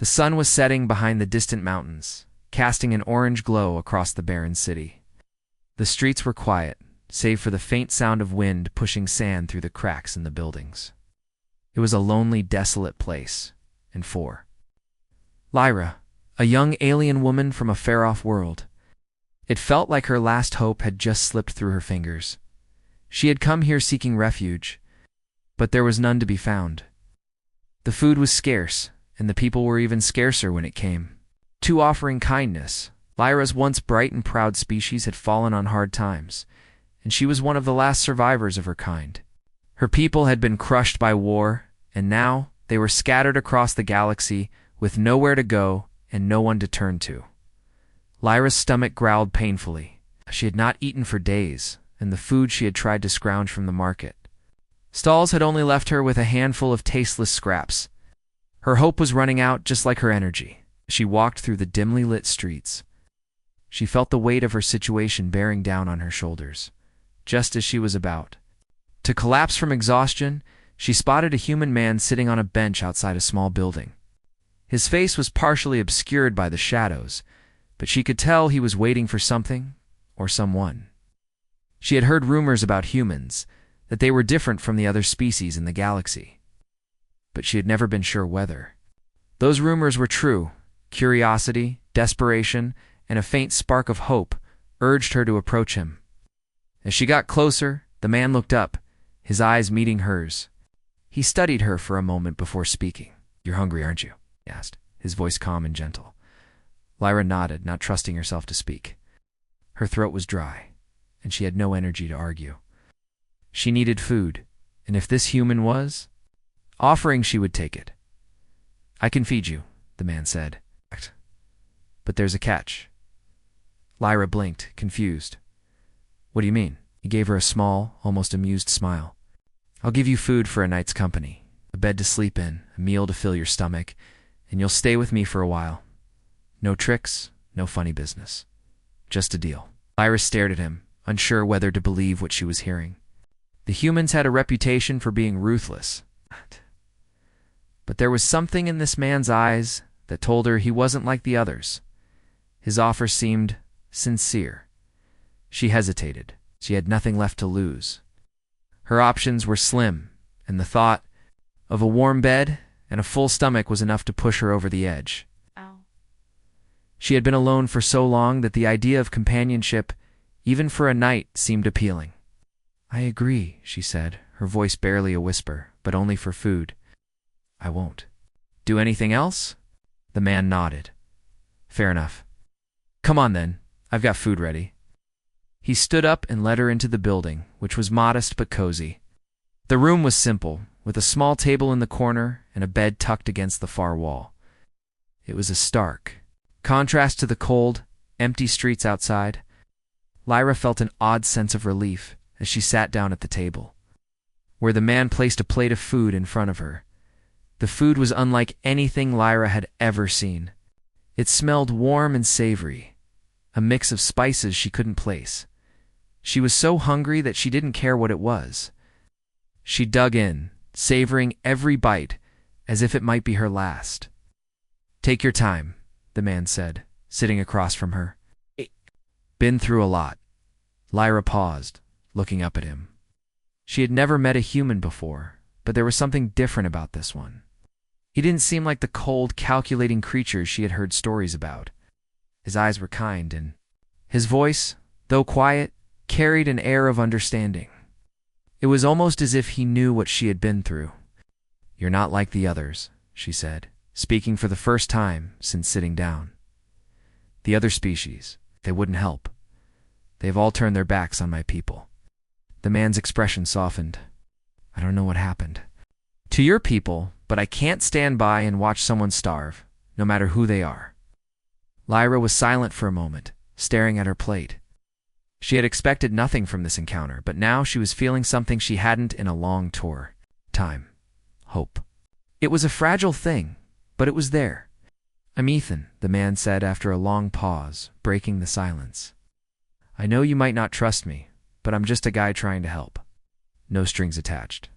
The sun was setting behind the distant mountains, casting an orange glow across the barren city. The streets were quiet, save for the faint sound of wind pushing sand through the cracks in the buildings. It was a lonely, desolate place, and for Lyra, a young alien woman from a far-off world, it felt like her last hope had just slipped through her fingers. She had come here seeking refuge, but there was none to be found. The food was scarce, and the people were even scarcer when it came to offering kindness. Lyra's once bright and proud species had fallen on hard times, and she was one of the last survivors of her kind. Her people had been crushed by war, and now they were scattered across the galaxy with nowhere to go and no one to turn to. Lyra's stomach growled painfully. She had not eaten for days, and the food she had tried to scrounge from the market stalls had only left her with a handful of tasteless scraps. Her hope was running out just like her energy. She walked through the dimly lit streets. She felt the weight of her situation bearing down on her shoulders. Just as she was about to collapse from exhaustion, she spotted a human man sitting on a bench outside a small building. His face was partially obscured by the shadows, but she could tell he was waiting for something or someone. She had heard rumors about humans, that they were different from the other species in the galaxy, but she had never been sure whether those rumors were true. Curiosity, desperation, and a faint spark of hope urged her to approach him. As she got closer, the man looked up, his eyes meeting hers. He studied her for a moment before speaking. "You're hungry, aren't you?" he asked, his voice calm and gentle. Lyra nodded, not trusting herself to speak. Her throat was dry, and she had no energy to argue. She needed food, and if this human was offering, she would take it. "I can feed you," the man said. "But there's a catch." Lyra blinked, confused. "What do you mean?" He gave her a small, almost amused smile. "I'll give you food for a night's company, a bed to sleep in, a meal to fill your stomach, and you'll stay with me for a while. No tricks, no funny business. Just a deal." Lyra stared at him, unsure whether to believe what she was hearing. The humans had a reputation for being ruthless, but there was something in this man's eyes that told her he wasn't like the others. His offer seemed sincere. She hesitated. She had nothing left to lose. Her options were slim, and the thought of a warm bed and a full stomach was enough to push her over the edge. Ow. She had been alone for so long that the idea of companionship, even for a night, seemed appealing. "I agree," she said, her voice barely a whisper, but only for food. "I won't." "Do anything else?" The man nodded. "Fair enough. Come on then, I've got food ready." He stood up and led her into the building, which was modest but cozy. The room was simple, with a small table in the corner and a bed tucked against the far wall. It was a stark contrast to the cold, empty streets outside. Lyra felt an odd sense of relief as she sat down at the table, where the man placed a plate of food in front of her. The food was unlike anything Lyra had ever seen. It smelled warm and savory, a mix of spices she couldn't place. She was so hungry that she didn't care what it was. She dug in, savoring every bite as if it might be her last. "Take your time," the man said, sitting across from her. "Been through a lot." Lyra paused, looking up at him. She had never met a human before, but there was something different about this one. He didn't seem like the cold, calculating creatures she had heard stories about. His eyes were kind, and his voice, though quiet, carried an air of understanding. It was almost as if he knew what she had been through. "You're not like the others," she said, speaking for the first time since sitting down. "The other species, they wouldn't help. They've all turned their backs on my people." The man's expression softened. "I don't know what happened to your people, but I can't stand by and watch someone starve, no matter who they are." Lyra was silent for a moment, staring at her plate. She had expected nothing from this encounter, but now she was feeling something she hadn't in a long tour. Time. Hope. It was a fragile thing, but it was there. "I'm Ethan," the man said after a long pause, breaking the silence. "I know you might not trust me, but I'm just a guy trying to help. No strings attached."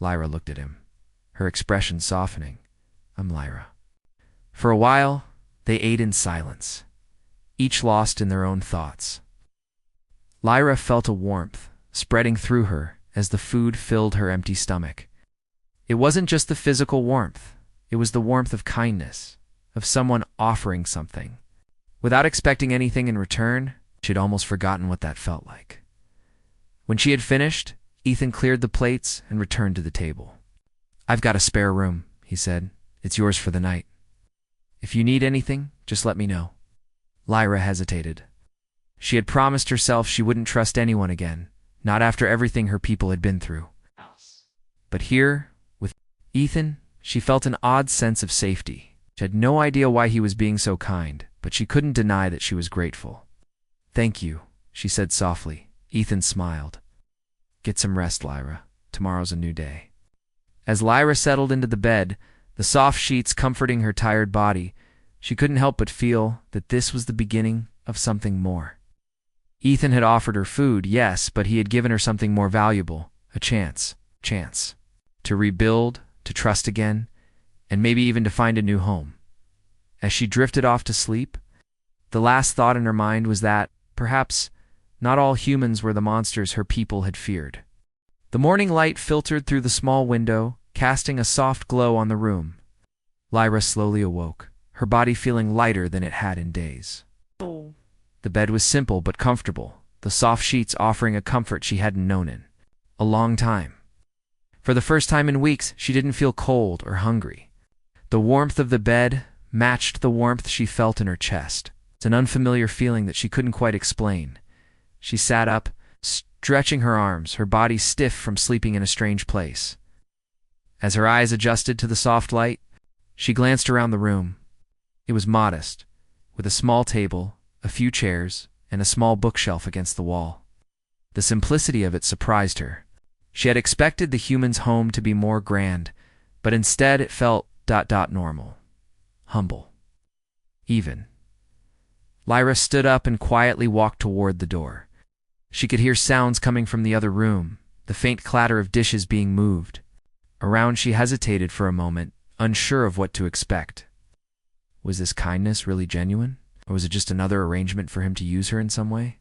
Lyra looked at him, her expression softening. "I'm Lyra." For a while, they ate in silence, each lost in their own thoughts. Lyra felt a warmth spreading through her as the food filled her empty stomach. It wasn't just the physical warmth, it was the warmth of kindness, of someone offering something. Without expecting anything in return, she'd almost forgotten what that felt like. When she had finished, Ethan cleared the plates and returned to the table. "I've got a spare room," he said. "It's yours for the night. If you need anything, just let me know." Lyra hesitated. She had promised herself she wouldn't trust anyone again, not after everything her people had been through. But here, with Ethan, she felt an odd sense of safety. She had no idea why he was being so kind, but she couldn't deny that she was grateful. "Thank you," she said softly. Ethan smiled. "Get some rest, Lyra. Tomorrow's a new day." As Lyra settled into the bed, the soft sheets comforting her tired body, she couldn't help but feel that this was the beginning of something more. Ethan had offered her food, yes, but he had given her something more valuable, a chance. To rebuild, to trust again, and maybe even to find a new home. As she drifted off to sleep, the last thought in her mind was that, perhaps, not all humans were the monsters her people had feared. The morning light filtered through the small window, casting a soft glow on the room. Lyra slowly awoke, her body feeling lighter than it had in days. The bed was simple but comfortable, the soft sheets offering a comfort she hadn't known in a long time. For the first time in weeks, she didn't feel cold or hungry. The warmth of the bed matched the warmth she felt in her chest. It's an unfamiliar feeling that she couldn't quite explain. She sat up, stretching her arms, her body stiff from sleeping in a strange place. As her eyes adjusted to the soft light, she glanced around the room. It was modest, with a small table, a few chairs, and a small bookshelf against the wall. The simplicity of it surprised her. She had expected the human's home to be more grand, but instead it felt normal, humble, even. Lyra stood up and quietly walked toward the door. She could hear sounds coming from the other room, the faint clatter of dishes being moved. Around, she hesitated for a moment, unsure of what to expect. Was this kindness really genuine, or was it just another arrangement for him to use her in some way?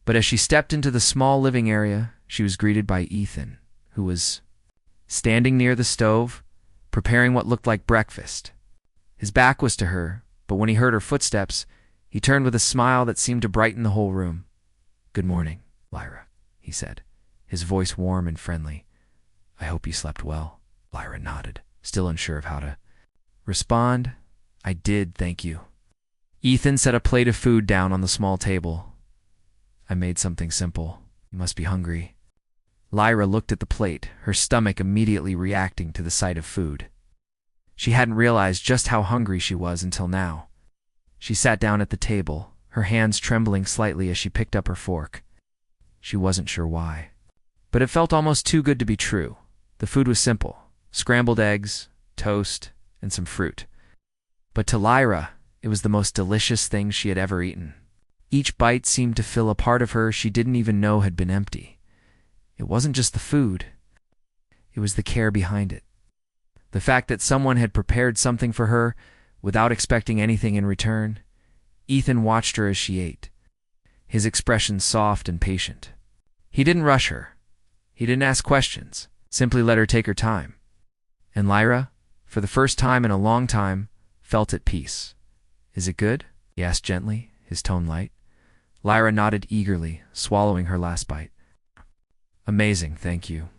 But as she stepped into the small living area, she was greeted by Ethan, who was standing near the stove, preparing what looked like breakfast. His back was to her, but when he heard her footsteps, he turned with a smile that seemed to brighten the whole room. "Good morning, Lyra," he said, his voice warm and friendly. "I hope you slept well." Lyra nodded, still unsure of how to respond. "I did, thank you." Ethan set a plate of food down on the small table. "I made something simple. You must be hungry." Lyra looked at the plate, her stomach immediately reacting to the sight of food. She hadn't realized just how hungry she was until now. She sat down at the table, her hands trembling slightly as she picked up her fork. She wasn't sure why. But it felt almost too good to be true. The food was simple: scrambled eggs, toast, and some fruit. But to Lyra, it was the most delicious thing she had ever eaten. Each bite seemed to fill a part of her she didn't even know had been empty. It wasn't just the food. It was the care behind it. The fact that someone had prepared something for her without expecting anything in return. Ethan watched her as she ate, his expression soft and patient. He didn't rush her. He didn't ask questions, simply let her take her time. And Lyra, for the first time in a long time, felt at peace. "Is it good?" he asked gently, his tone light. Lyra nodded eagerly, swallowing her last bite. "Amazing, thank you."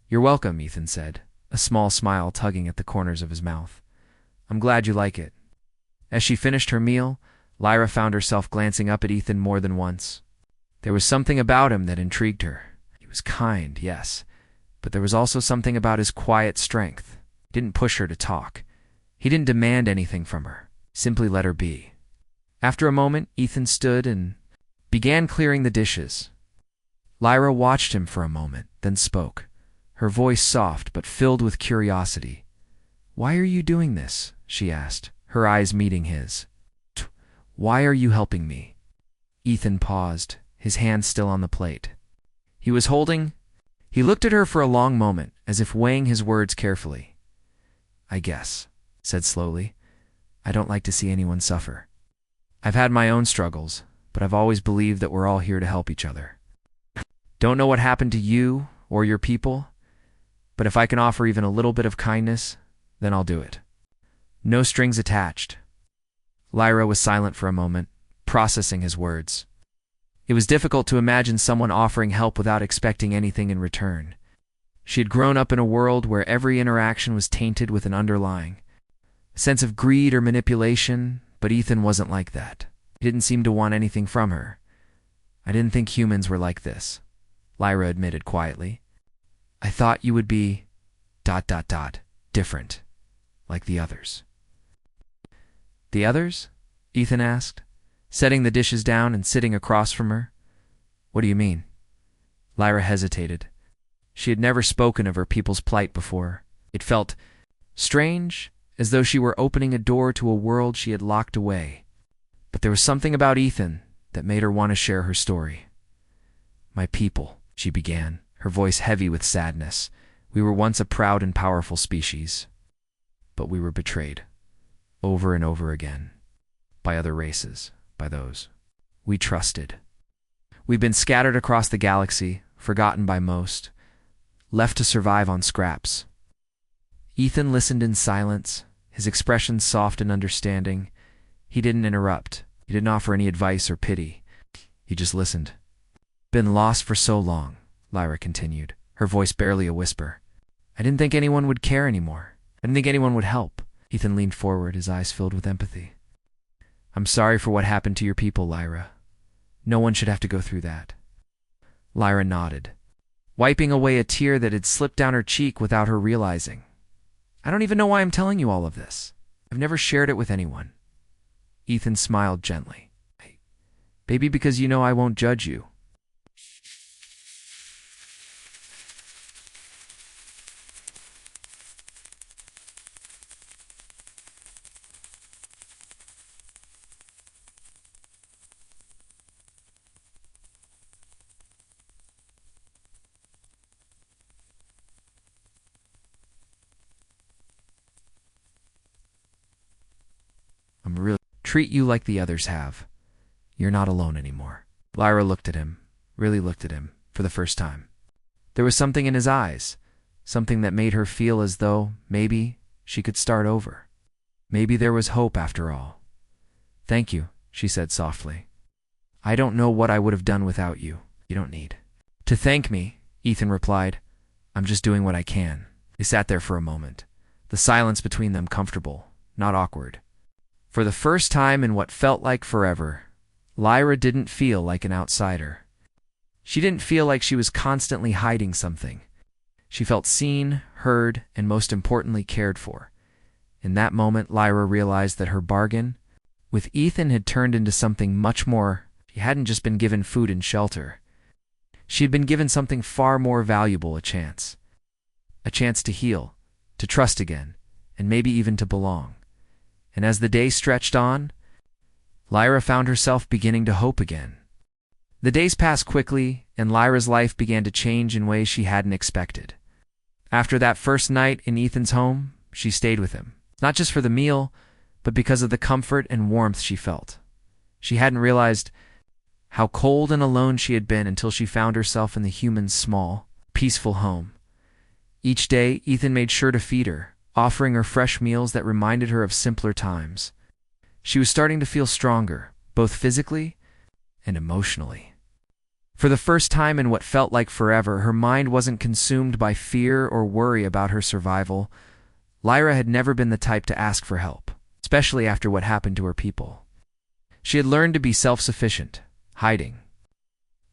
"You're welcome," Ethan said, a small smile tugging at the corners of his mouth. "I'm glad you like it." As she finished her meal, Lyra found herself glancing up at Ethan more than once. There was something about him that intrigued her. He was kind, yes, but there was also something about his quiet strength. He didn't push her to talk. He didn't demand anything from her, simply let her be. After a moment, Ethan stood and began clearing the dishes. Lyra watched him for a moment, then spoke, her voice soft but filled with curiosity. "Why are you doing this?" she asked, her eyes meeting his. "Why are you helping me?" Ethan paused, his hand still on the plate. He looked at her for a long moment, as if weighing his words carefully. "I guess," said slowly. I don't like to see anyone suffer. I've had my own struggles, but I've always believed that we're all here to help each other. Don't know what happened to you or your people, but if I can offer even a little bit of kindness, then I'll do it. No strings attached." Lyra was silent for a moment, processing his words. It was difficult to imagine someone offering help without expecting anything in return. She had grown up in a world where every interaction was tainted with an underlying sense of greed or manipulation, but Ethan wasn't like that. He didn't seem to want anything from her. "I didn't think humans were like this," Lyra admitted quietly. "I thought you would be ... different, like the others." "The others?" Ethan asked, setting the dishes down and sitting across from her. "What do you mean?" Lyra hesitated. She had never spoken of her people's plight before. It felt strange, as though she were opening a door to a world she had locked away. But there was something about Ethan that made her want to share her story. "My people," she began, her voice heavy with sadness. "We were once a proud and powerful species. But we were betrayed, over and over again, by other races, by those we trusted. We've been scattered across the galaxy, forgotten by most, left to survive on scraps." Ethan listened in silence, his expression soft and understanding. He didn't interrupt. He didn't offer any advice or pity. He just listened. "Been lost for so long," Lyra continued, her voice barely a whisper. "I didn't think anyone would care anymore. I didn't think anyone would help." Ethan leaned forward, his eyes filled with empathy. "I'm sorry for what happened to your people, Lyra. No one should have to go through that." Lyra nodded, wiping away a tear that had slipped down her cheek without her realizing. "I don't even know why I'm telling you all of this. I've never shared it with anyone." Ethan smiled gently. "Maybe because you know I won't judge you." "I'm really treat you like the others have. You're not alone anymore." Lyra looked at him, really looked at him, for the first time. There was something in his eyes, something that made her feel as though, maybe, she could start over. Maybe there was hope after all. "Thank you," she said softly. "I don't know what I would have done without you. You don't need to thank me," Ethan replied. "I'm just doing what I can." They sat there for a moment, the silence between them comfortable, not awkward. For the first time in what felt like forever, Lyra didn't feel like an outsider. She didn't feel like she was constantly hiding something. She felt seen, heard, and most importantly cared for. In that moment, Lyra realized that her bargain with Ethan had turned into something much more. She hadn't just been given food and shelter. She had been given something far more valuable, a chance. A chance to heal, to trust again, and maybe even to belong. And as the day stretched on, Lyra found herself beginning to hope again. The days passed quickly, and Lyra's life began to change in ways she hadn't expected. After that first night in Ethan's home, she stayed with him, not just for the meal, but because of the comfort and warmth she felt. She hadn't realized how cold and alone she had been until she found herself in the human's small, peaceful home. Each day, Ethan made sure to feed her, offering her fresh meals that reminded her of simpler times. She was starting to feel stronger, both physically and emotionally. For the first time in what felt like forever, her mind wasn't consumed by fear or worry about her survival. Lyra had never been the type to ask for help, especially after what happened to her people. She had learned to be self-sufficient, hiding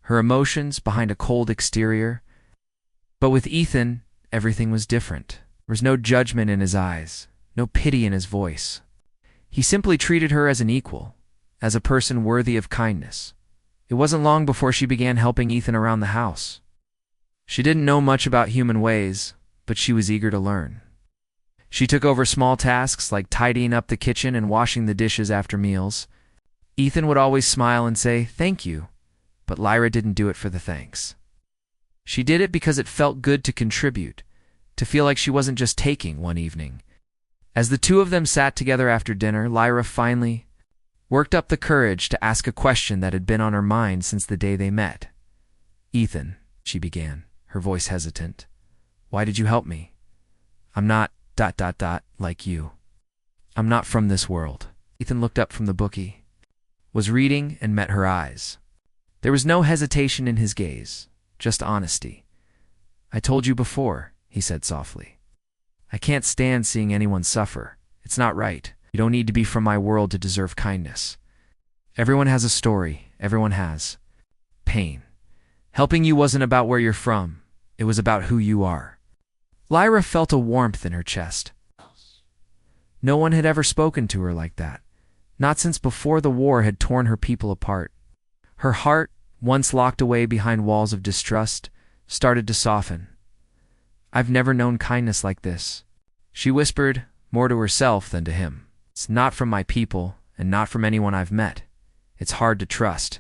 her emotions behind a cold exterior. But with Ethan, everything was different. There was no judgment in his eyes, no pity in his voice. He simply treated her as an equal, as a person worthy of kindness. It wasn't long before she began helping Ethan around the house. She didn't know much about human ways, but she was eager to learn. She took over small tasks like tidying up the kitchen and washing the dishes after meals. Ethan would always smile and say, "Thank you," but Lyra didn't do it for the thanks. She did it because it felt good to contribute, to feel like she wasn't just taking one evening As the two of them sat together after dinner, Lyra finally worked up the courage to ask a question that had been on her mind since the day they met. "Ethan," she began, her voice hesitant, "why did you help me? I'm not ... like you. I'm not from this world." Ethan looked up from the book he was reading and met her eyes. There was no hesitation in his gaze, just honesty. "I told you before," he said softly. "I can't stand seeing anyone suffer. It's not right. You don't need to be from my world to deserve kindness. Everyone has a story. Everyone has pain. Helping you wasn't about where you're from. It was about who you are." Lyra felt a warmth in her chest. No one had ever spoken to her like that, not since before the war had torn her people apart. Her heart, once locked away behind walls of distrust, started to soften. "I've never known kindness like this," she whispered, more to herself than to him. "It's not from my people, and not from anyone I've met. It's hard to trust."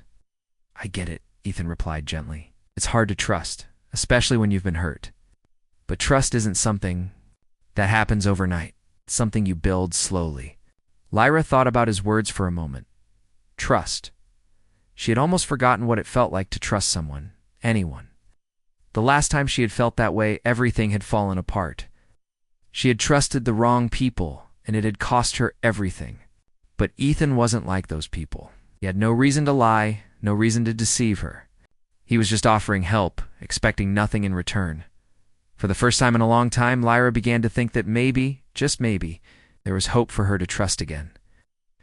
"I get it," Ethan replied gently. "It's hard to trust, especially when you've been hurt. But trust isn't something that happens overnight. It's something you build slowly." Lyra thought about his words for a moment. Trust. She had almost forgotten what it felt like to trust someone, anyone. The last time she had felt that way, everything had fallen apart. She had trusted the wrong people, and it had cost her everything. But Ethan wasn't like those people. He had no reason to lie, no reason to deceive her. He was just offering help, expecting nothing in return. For the first time in a long time, Lyra began to think that maybe, just maybe, there was hope for her to trust again.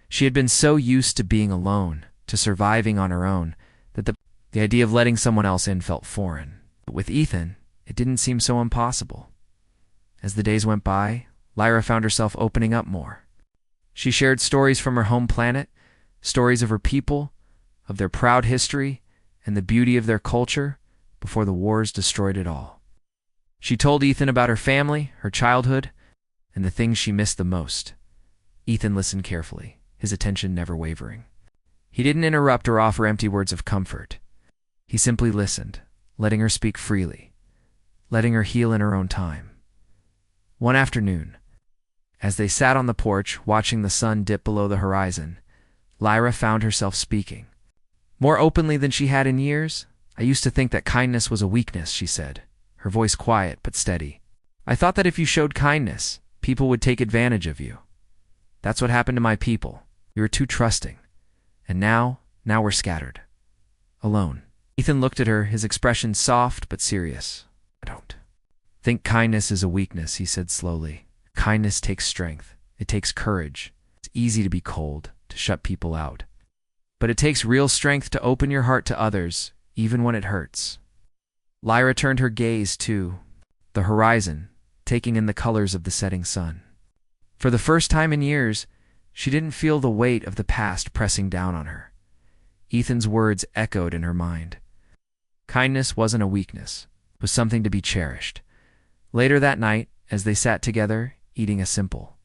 She had been so used to being alone, to surviving on her own, that the idea of letting someone else in felt foreign. But with Ethan, it didn't seem so impossible. As the days went by, Lyra found herself opening up more. She shared stories from her home planet, stories of her people, of their proud history, and the beauty of their culture before the wars destroyed it all. She told Ethan about her family, her childhood, and the things she missed the most. Ethan listened carefully, his attention never wavering. He didn't interrupt or offer empty words of comfort. He simply listened, letting her speak freely, letting her heal in her own time. One afternoon, as they sat on the porch watching the sun dip below the horizon, Lyra found herself speaking. More openly than she had in years. "I used to think that kindness was a weakness," she said, her voice quiet but steady. "I thought that if you showed kindness, people would take advantage of you. That's what happened to my people. We were too trusting. And now we're scattered. Alone." Ethan looked at her, his expression soft but serious. "I don't think kindness is a weakness," he said slowly. "Kindness takes strength. It takes courage. It's easy to be cold, to shut people out. But it takes real strength to open your heart to others, even when it hurts." Lyra turned her gaze to the horizon, taking in the colors of the setting sun. For the first time in years, she didn't feel the weight of the past pressing down on her. Ethan's words echoed in her mind. Kindness wasn't a weakness. It was something to be cherished. Later that night, as they sat together, eating a simple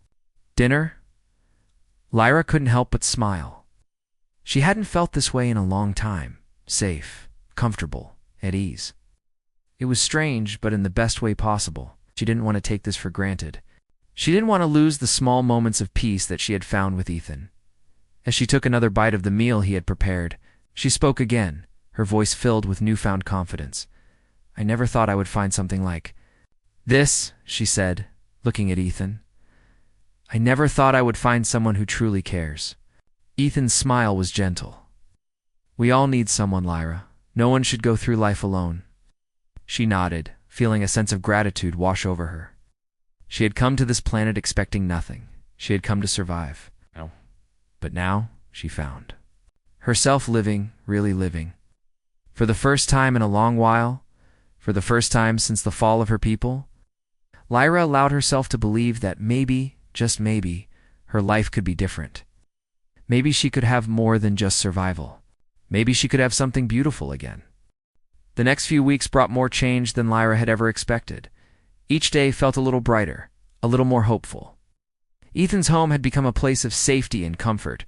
dinner, Lyra couldn't help but smile. She hadn't felt this way in a long time, safe, comfortable, at ease. It was strange, but in the best way possible. She didn't want to take this for granted. She didn't want to lose the small moments of peace that she had found with Ethan. As she took another bite of the meal he had prepared, she spoke again, her voice filled with newfound confidence. "I never thought I would find something like this," she said, looking at Ethan. "I never thought I would find someone who truly cares." Ethan's smile was gentle. "We all need someone, Lyra. No one should go through life alone." She nodded, feeling a sense of gratitude wash over her. She had come to this planet expecting nothing. She had come to survive. But now, she found herself living, really living. For the first time in a long while, for the first time since the fall of her people, Lyra allowed herself to believe that maybe, just maybe, her life could be different. Maybe she could have more than just survival. Maybe she could have something beautiful again. The next few weeks brought more change than Lyra had ever expected. Each day felt a little brighter, a little more hopeful. Ethan's home had become a place of safety and comfort,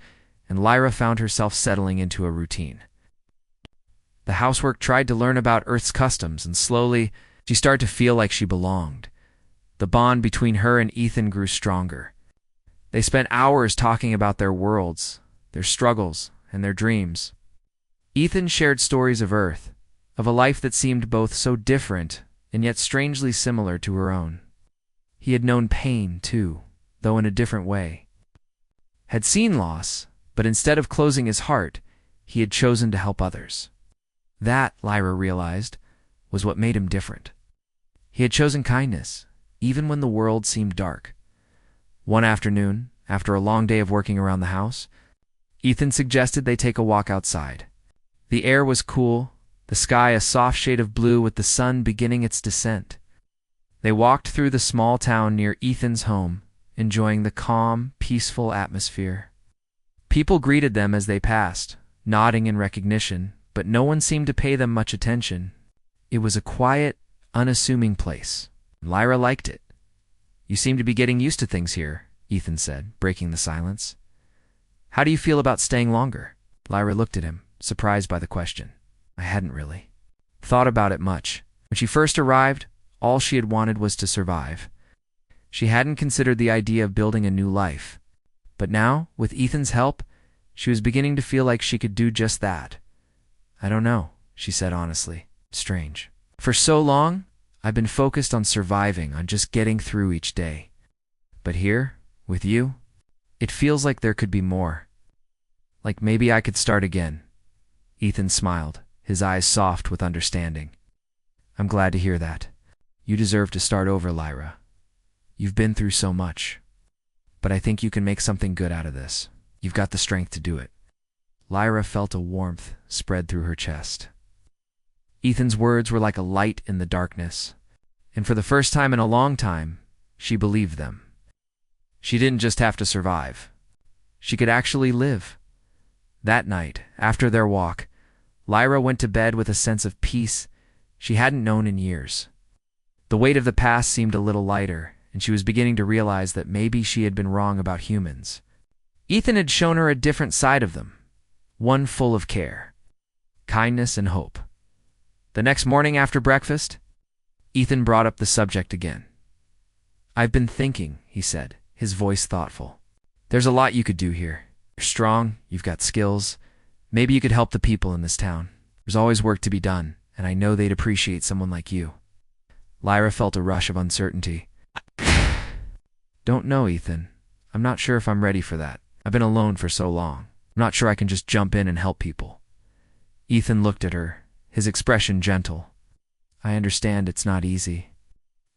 and Lyra found herself settling into a routine. The housework tried to learn about Earth's customs, and slowly, she started to feel like she belonged. The bond between her and Ethan grew stronger. They spent hours talking about their worlds, their struggles, and their dreams. Ethan shared stories of Earth, of a life that seemed both so different and yet strangely similar to her own. He had known pain, too, though in a different way. Had seen loss, but instead of closing his heart, he had chosen to help others. That, Lyra realized, was what made him different. He had chosen kindness, even when the world seemed dark. One afternoon, after a long day of working around the house, Ethan suggested they take a walk outside. The air was cool, the sky a soft shade of blue with the sun beginning its descent. They walked through the small town near Ethan's home, enjoying the calm, peaceful atmosphere. People greeted them as they passed, nodding in recognition, but no one seemed to pay them much attention. It was a quiet, unassuming place. Lyra liked it. "You seem to be getting used to things here," Ethan said, breaking the silence. "How do you feel about staying longer?" Lyra looked at him, surprised by the question. "I hadn't really thought about it much. When she first arrived, all she had wanted was to survive. She hadn't considered the idea of building a new life. But now, with Ethan's help, she was beginning to feel like she could do just that. "I don't know," she said honestly. "Strange. For so long, I've been focused on surviving, on just getting through each day. But here, with you, it feels like there could be more. Like maybe I could start again." Ethan smiled, his eyes soft with understanding. "I'm glad to hear that. You deserve to start over, Lyra. You've been through so much. But I think you can make something good out of this. You've got the strength to do it." Lyra felt a warmth spread through her chest. Ethan's words were like a light in the darkness, and for the first time in a long time, she believed them. She didn't just have to survive. She could actually live. That night, after their walk, Lyra went to bed with a sense of peace she hadn't known in years. The weight of the past seemed a little lighter, and she was beginning to realize that maybe she had been wrong about humans. Ethan had shown her a different side of them, one full of care, kindness, and hope. The next morning after breakfast, Ethan brought up the subject again. "I've been thinking," he said, his voice thoughtful. "There's a lot you could do here. You're strong, you've got skills. Maybe you could help the people in this town. There's always work to be done, and I know they'd appreciate someone like you." Lyra felt a rush of uncertainty. "Don't know, Ethan. I'm not sure if I'm ready for that. I've been alone for so long. I'm not sure I can just jump in and help people." Ethan looked at her, his expression gentle. "I understand it's not easy.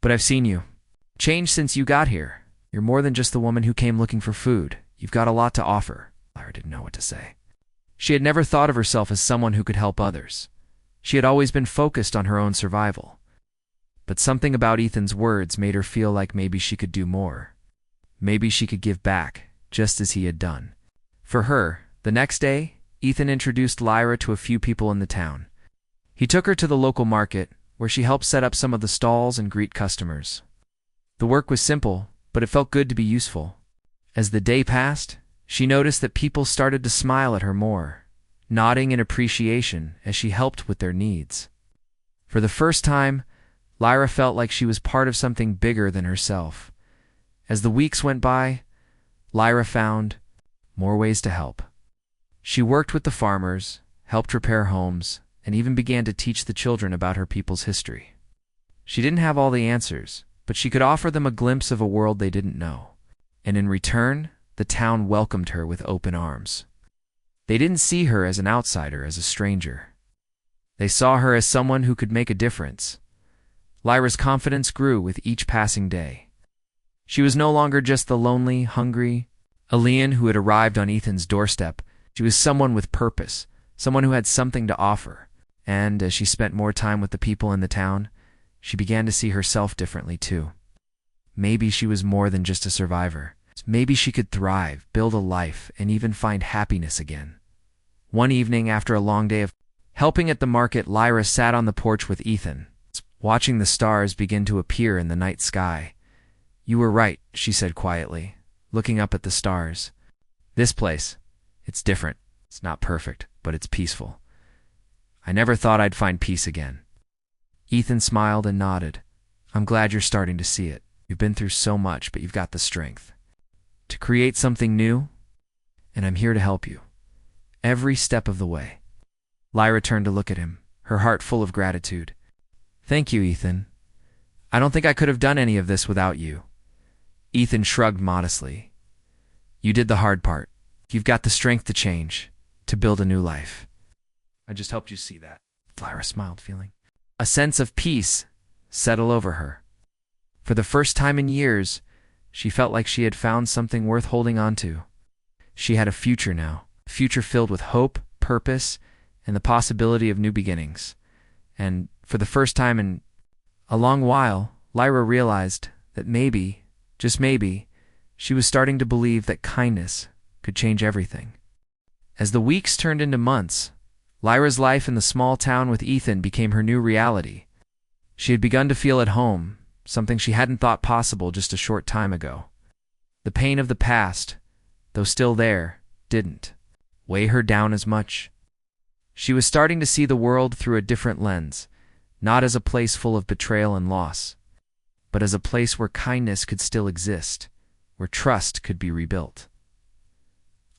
But I've seen you. Changed since you got here. You're more than just the woman who came looking for food. You've got a lot to offer." Lyra didn't know what to say. She had never thought of herself as someone who could help others. She had always been focused on her own survival. But something about Ethan's words made her feel like maybe she could do more. Maybe she could give back, just as he had done. For her, the next day, Ethan introduced Lyra to a few people in the town. He took her to the local market, where she helped set up some of the stalls and greet customers. The work was simple, but it felt good to be useful. As the day passed, she noticed that people started to smile at her more, nodding in appreciation as she helped with their needs. For the first time, Lyra felt like she was part of something bigger than herself. As the weeks went by, Lyra found more ways to help. She worked with the farmers, helped repair homes, and even began to teach the children about her people's history. She didn't have all the answers, but she could offer them a glimpse of a world they didn't know. And in return, the town welcomed her with open arms. They didn't see her as an outsider, as a stranger. They saw her as someone who could make a difference. Lyra's confidence grew with each passing day. She was no longer just the lonely, hungry alien who had arrived on Ethan's doorstep. She was someone with purpose, someone who had something to offer. And as she spent more time with the people in the town, she began to see herself differently too. Maybe she was more than just a survivor. Maybe she could thrive, build a life, and even find happiness again. One evening, after a long day of helping at the market, Lyra sat on the porch with Ethan, watching the stars begin to appear in the night sky. "You were right," she said quietly, looking up at the stars. "This place, it's different. It's not perfect, but it's peaceful. I never thought I'd find peace again." Ethan smiled and nodded. "I'm glad you're starting to see it. You've been through so much, but you've got the strength." to create something new, and I'm here to help you. Every step of the way. Lyra turned to look at him, her heart full of gratitude. Thank you, Ethan. I don't think I could have done any of this without you. Ethan shrugged modestly. You did the hard part. You've got the strength to change, to build a new life. I just helped you see that. Lyra smiled, feeling a sense of peace settle over her. For the first time in years, she felt like she had found something worth holding on to. She had a future now, a future filled with hope, purpose, and the possibility of new beginnings. And for the first time in a long while, Lyra realized that maybe, just maybe, she was starting to believe that kindness could change everything. As the weeks turned into months, Lyra's life in the small town with Ethan became her new reality. She had begun to feel at home, something she hadn't thought possible just a short time ago. The pain of the past, though still there, didn't weigh her down as much. She was starting to see the world through a different lens, not as a place full of betrayal and loss, but as a place where kindness could still exist, where trust could be rebuilt.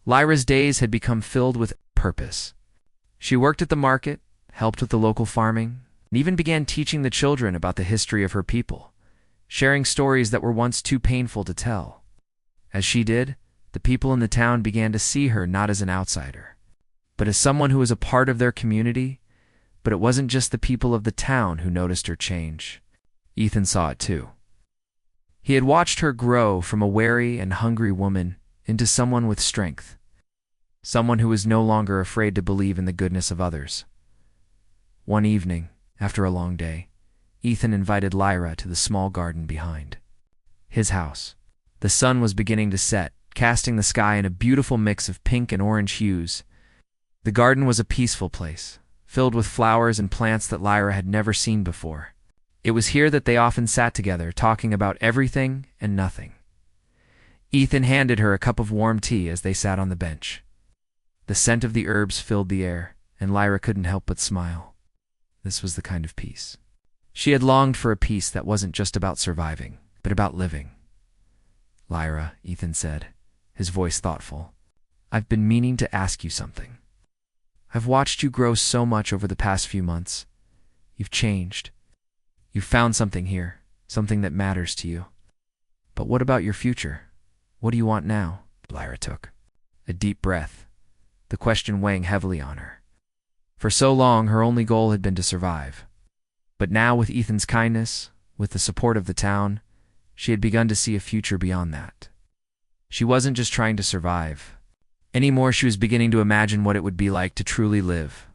Lyra's days had become filled with purpose. She worked at the market, helped with the local farming, and even began teaching the children about the history of her people, sharing stories that were once too painful to tell. As she did, the people in the town began to see her not as an outsider, but as someone who was a part of their community. But it wasn't just the people of the town who noticed her change. Ethan saw it too. He had watched her grow from a wary and hungry woman into someone with strength, someone who was no longer afraid to believe in the goodness of others. One evening, after a long day, Ethan invited Lyra to the small garden behind his house. The sun was beginning to set, casting the sky in a beautiful mix of pink and orange hues. The garden was a peaceful place, filled with flowers and plants that Lyra had never seen before. It was here that they often sat together, talking about everything and nothing. Ethan handed her a cup of warm tea as they sat on the bench. The scent of the herbs filled the air, and Lyra couldn't help but smile. This was the kind of peace she had longed for, a peace that wasn't just about surviving, but about living. Lyra, Ethan said, his voice thoughtful, I've been meaning to ask you something. I've watched you grow so much over the past few months. You've changed. You've found something here, something that matters to you. But what about your future? What do you want now? Lyra took a deep breath, the question weighing heavily on her. For so long, her only goal had been to survive. But now, with Ethan's kindness, with the support of the town, she had begun to see a future beyond that. She wasn't just trying to survive. Anymore, she was beginning to imagine what it would be like to truly live.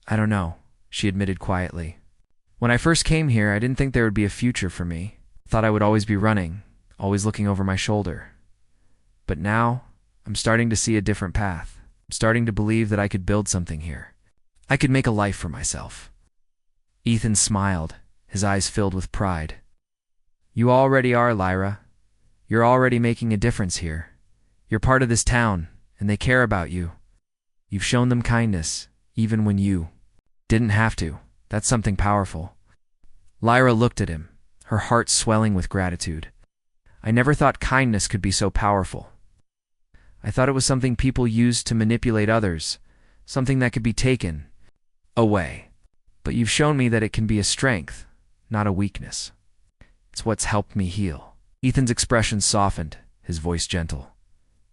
I don't know, she admitted quietly. When I first came here, I didn't think there would be a future for me. I thought I would always be running, always looking over my shoulder. But now, I'm starting to see a different path. I'm starting to believe that I could build something here. I could make a life for myself. Ethan smiled, his eyes filled with pride. You already are, Lyra. You're already making a difference here. You're part of this town, and they care about you. You've shown them kindness, even when you didn't have to. That's something powerful. Lyra looked at him, her heart swelling with gratitude. I never thought kindness could be so powerful. I thought it was something people used to manipulate others, something that could be taken away. But you've shown me that it can be a strength, not a weakness. It's what's helped me heal. Ethan's expression softened, his voice gentle.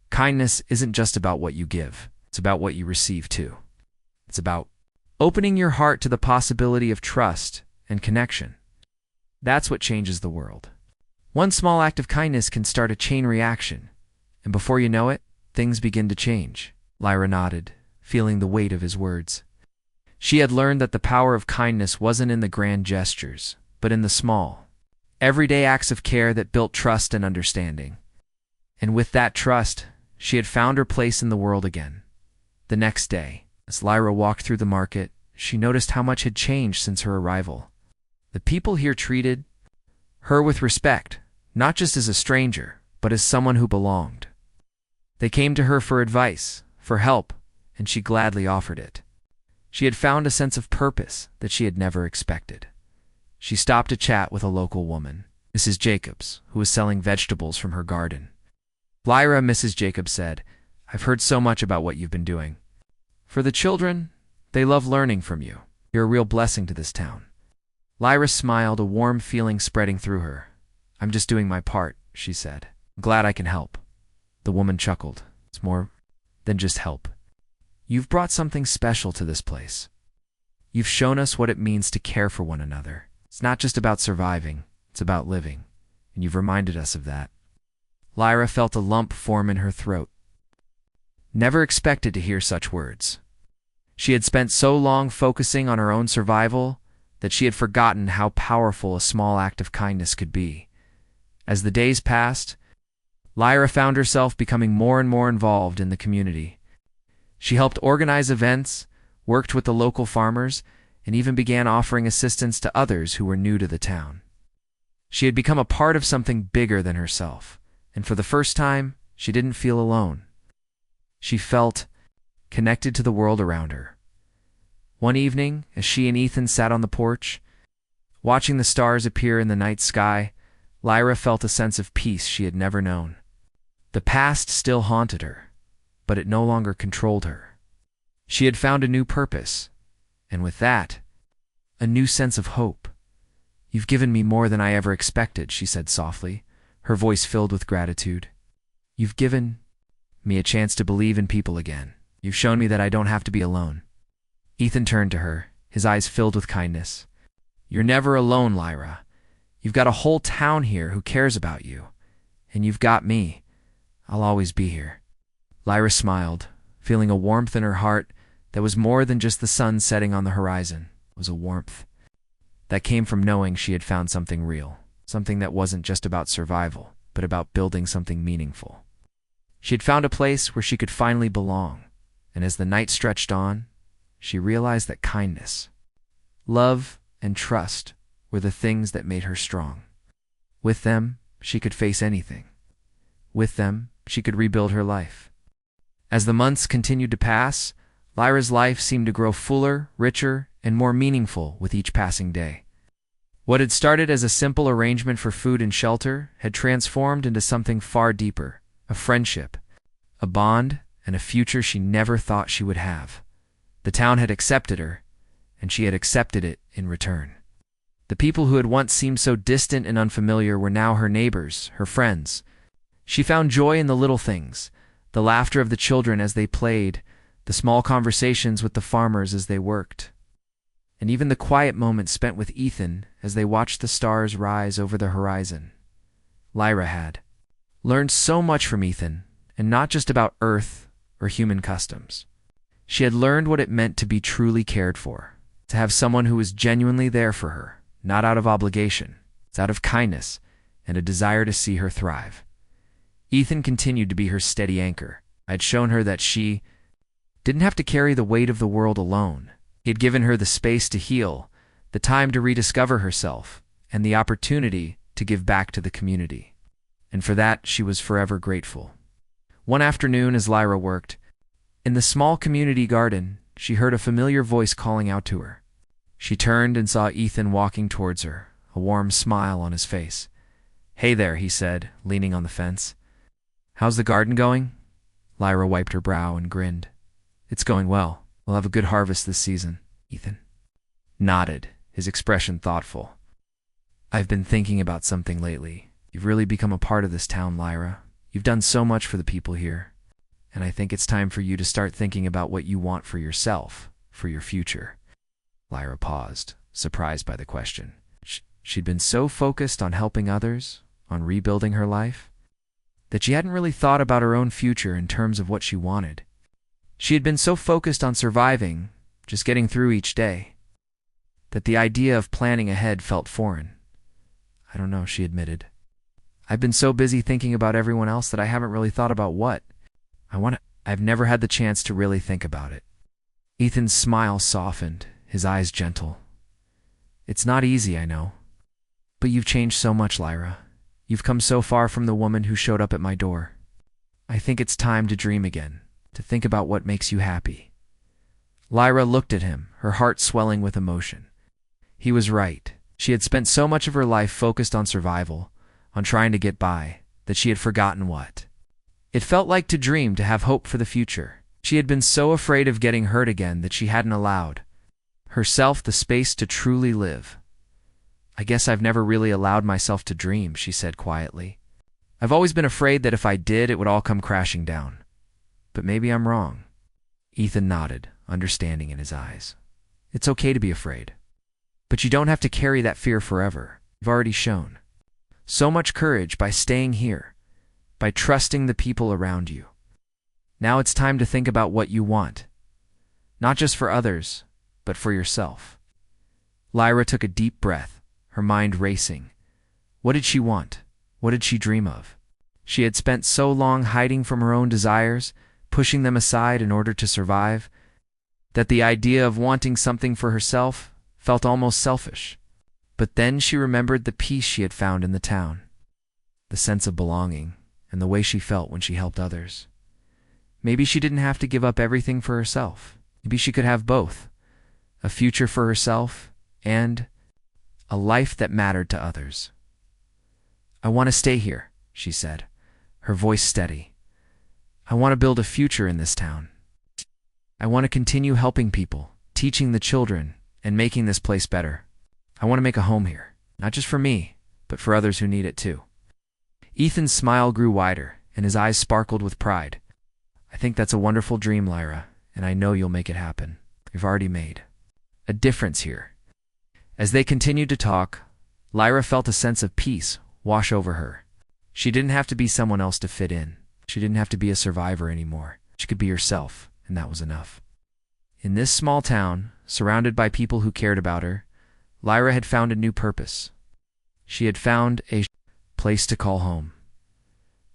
Kindness isn't just about what you give. It's about what you receive too. It's about opening your heart to the possibility of trust and connection. That's what changes the world. One small act of kindness can start a chain reaction, and before you know it, things begin to change. Lyra nodded, feeling the weight of his words. She had learned that the power of kindness wasn't in the grand gestures, but in the small, everyday acts of care that built trust and understanding. And with that trust, she had found her place in the world again. The next day, as Lyra walked through the market, she noticed how much had changed since her arrival. The people here treated her with respect, not just as a stranger, but as someone who belonged. They came to her for advice, for help, and she gladly offered it. She had found a sense of purpose that she had never expected. She stopped to chat with a local woman, Mrs. Jacobs, who was selling vegetables from her garden. Lyra, Mrs. Jacobs said, "I've heard so much about what you've been doing. For the children, they love learning from you. You're a real blessing to this town." Lyra smiled, a warm feeling spreading through her. "I'm just doing my part," she said. "Glad I can help." The woman chuckled. "It's more than just help. You've brought something special to this place. You've shown us what it means to care for one another. It's not just about surviving, it's about living. And you've reminded us of that." Lyra felt a lump form in her throat. Never expected to hear such words. She had spent so long focusing on her own survival that she had forgotten how powerful a small act of kindness could be. As the days passed, Lyra found herself becoming more and more involved in the community. She helped organize events, worked with the local farmers, and even began offering assistance to others who were new to the town. She had become a part of something bigger than herself, and for the first time, she didn't feel alone. She felt connected to the world around her. One evening, as she and Ethan sat on the porch, watching the stars appear in the night sky, Lyra felt a sense of peace she had never known. The past still haunted her, but it no longer controlled her. She had found a new purpose, and with that, a new sense of hope. "You've given me more than I ever expected," she said softly, her voice filled with gratitude. "You've given me a chance to believe in people again. You've shown me that I don't have to be alone." Ethan turned to her, his eyes filled with kindness. "You're never alone, Lyra. You've got a whole town here who cares about you. And you've got me. I'll always be here." Lyra smiled, feeling a warmth in her heart that was more than just the sun setting on the horizon. It was a warmth that came from knowing she had found something real, something that wasn't just about survival, but about building something meaningful. She had found a place where she could finally belong, and as the night stretched on, she realized that kindness, love, and trust were the things that made her strong. With them, she could face anything. With them, she could rebuild her life. As the months continued to pass, Lyra's life seemed to grow fuller, richer, and more meaningful with each passing day. What had started as a simple arrangement for food and shelter had transformed into something far deeper, a friendship, a bond, and a future she never thought she would have. The town had accepted her, and she had accepted it in return. The people who had once seemed so distant and unfamiliar were now her neighbors, her friends. She found joy in the little things, the laughter of the children as they played, the small conversations with the farmers as they worked, and even the quiet moments spent with Ethan as they watched the stars rise over the horizon. Lyra had learned so much from Ethan, and not just about Earth or human customs. She had learned what it meant to be truly cared for, to have someone who was genuinely there for her, not out of obligation, it's out of kindness and a desire to see her thrive. Ethan continued to be her steady anchor. I had shown her that she didn't have to carry the weight of the world alone. He had given her the space to heal, the time to rediscover herself, and the opportunity to give back to the community. And for that, she was forever grateful. One afternoon, as Lyra worked in the small community garden, she heard a familiar voice calling out to her. She turned and saw Ethan walking towards her, a warm smile on his face. "Hey there," he said, leaning on the fence. "How's the garden going?" Lyra wiped her brow and grinned. "It's going well. We'll have a good harvest this season." Ethan nodded, his expression thoughtful. "I've been thinking about something lately. You've really become a part of this town, Lyra. You've done so much for the people here. And I think it's time for you to start thinking about what you want for yourself, for your future." Lyra paused, surprised by the question. She'd been so focused on helping others, on rebuilding her life, that she hadn't really thought about her own future in terms of what she wanted. She had been so focused on surviving, just getting through each day, that the idea of planning ahead felt foreign. "I don't know," she admitted. "I've been so busy thinking about everyone else that I haven't really thought about what I've never had the chance to really think about it." Ethan's smile softened, his eyes gentle. "It's not easy, I know. But you've changed so much, Lyra. You've come so far from the woman who showed up at my door. I think it's time to dream again, to think about what makes you happy." Lyra looked at him, her heart swelling with emotion. He was right. She had spent so much of her life focused on survival, on trying to get by, that she had forgotten what It felt like to dream, to have hope for the future. She had been so afraid of getting hurt again that she hadn't allowed herself the space to truly live. "I guess I've never really allowed myself to dream," she said quietly. "I've always been afraid that if I did, it would all come crashing down. But maybe I'm wrong." Ethan nodded, understanding in his eyes. "It's okay to be afraid. But you don't have to carry that fear forever. You've already shown so much courage by staying here, by trusting the people around you. Now it's time to think about what you want. Not just for others, but for yourself." Lyra took a deep breath, her mind racing. What did she want? What did she dream of? She had spent so long hiding from her own desires, pushing them aside in order to survive, that the idea of wanting something for herself felt almost selfish. But then she remembered the peace she had found in the town, the sense of belonging, and the way she felt when she helped others. Maybe she didn't have to give up everything for herself. Maybe she could have both, a future for herself and a life that mattered to others. "I want to stay here," she said, her voice steady. "I want to build a future in this town. I want to continue helping people, teaching the children, and making this place better. I want to make a home here, not just for me, but for others who need it too." Ethan's smile grew wider, and his eyes sparkled with pride. "I think that's a wonderful dream, Lyra, and I know you'll make it happen. You've already made a difference here." As they continued to talk, Lyra felt a sense of peace wash over her. She didn't have to be someone else to fit in. She didn't have to be a survivor anymore. She could be herself, and that was enough. In this small town, surrounded by people who cared about her, Lyra had found a new purpose. She had found a place to call home.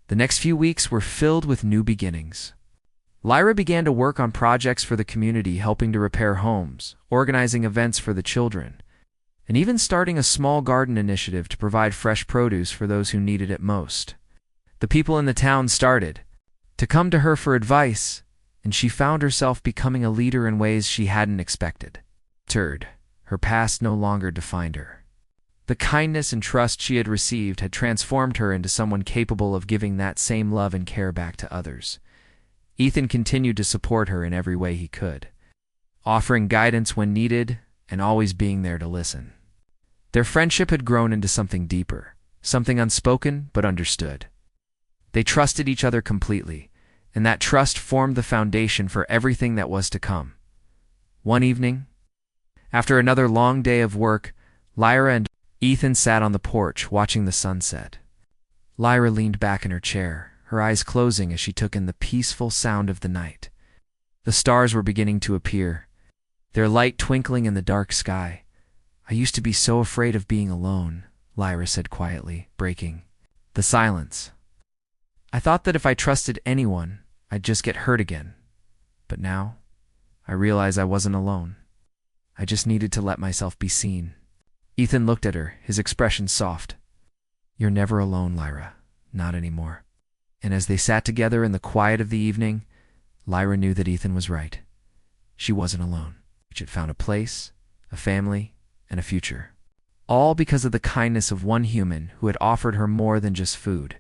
The next few weeks were filled with new beginnings. Lyra began to work on projects for the community, helping to repair homes, organizing events for the children, and even starting a small garden initiative to provide fresh produce for those who needed it most. The people in the town started to come to her for advice, and she found herself becoming a leader in ways she hadn't expected. Her past no longer defined her. The kindness and trust she had received had transformed her into someone capable of giving that same love and care back to others. Ethan continued to support her in every way he could, offering guidance when needed and always being there to listen. Their friendship had grown into something deeper, something unspoken but understood. They trusted each other completely, and that trust formed the foundation for everything that was to come. One evening, after another long day of work, Lyra and Ethan sat on the porch watching the sunset. Lyra leaned back in her chair, her eyes closing as she took in the peaceful sound of the night. The stars were beginning to appear, their light twinkling in the dark sky. "I used to be so afraid of being alone," Lyra said quietly, breaking the silence. "I thought that if I trusted anyone, I'd just get hurt again. But now, I realize I wasn't alone. I just needed to let myself be seen." Ethan looked at her, his expression soft. "You're never alone, Lyra. Not anymore." And as they sat together in the quiet of the evening, Lyra knew that Ethan was right. She wasn't alone. She had found a place, a family, and a future. All because of the kindness of one human who had offered her more than just food.